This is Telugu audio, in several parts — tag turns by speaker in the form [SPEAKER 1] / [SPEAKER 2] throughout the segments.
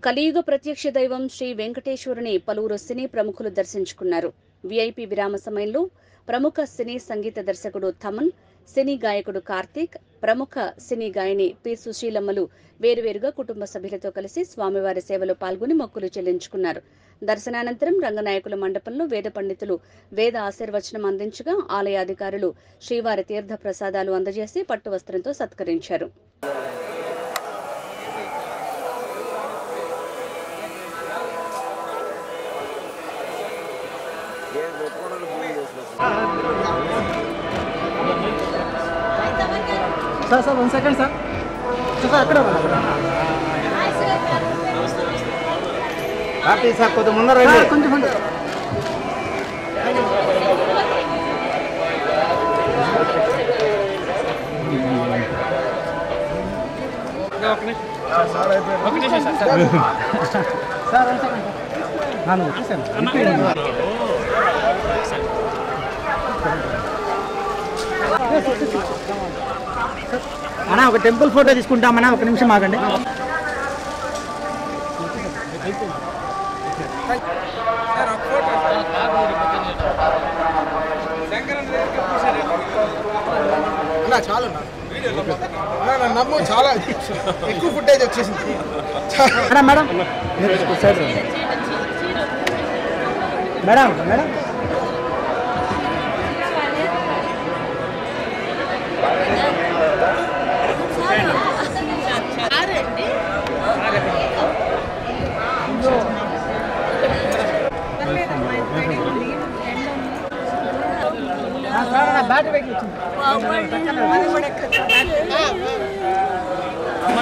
[SPEAKER 1] కలియుగ ప్రత్యక్ష దైవం శ్రీ వెంకటేశ్వరుని పలువురు సినీ ప్రముఖులు దర్శించుకున్నారు. వీఐపీ విరామ సమయంలో ప్రముఖ సినీ సంగీత దర్శకుడు థమన్, సినీ గాయకుడు కార్తీక్, ప్రముఖ సినీ గాయని పి సుశీలమ్మలు వేరువేరుగా కుటుంబ సభ్యులతో కలిసి స్వామివారి సేవలో పాల్గొని మొక్కులు చెల్లించుకున్నారు. దర్శనానంతరం రంగనాయకుల మండపంలో వేద పండితులు వేద ఆశీర్వచనం అందించగా ఆలయ అధికారులు శ్రీవారి తీర్థ ప్రసాదాలు అందజేసి పట్టు వస్త్రంతో సత్కరించారు.
[SPEAKER 2] సార్ 1 సెకండ్ సార్ అక్కడ పార్టీ సార్ కొంచెం ముందర కొంచెం అన్నా ఒక టెంపుల్ ఫోటో తీసుకుంటామన్నా, ఒక నిమిషం ఆగండి. చాలా నమ్ము, చాలా ఎక్కువ ఫుటేజ్ వచ్చేసింది మేడం. మేడం మేడం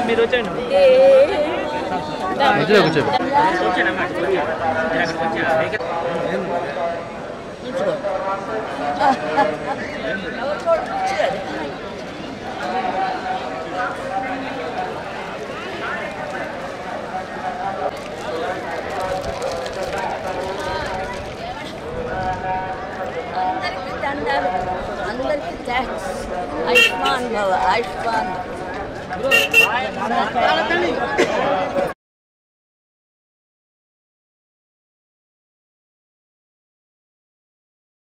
[SPEAKER 2] మీరు వచ్చండి.
[SPEAKER 3] అందరికీ థ్యాంక్స్. ఆయుష్మాన్ భవ, ఆయుష్మాన్.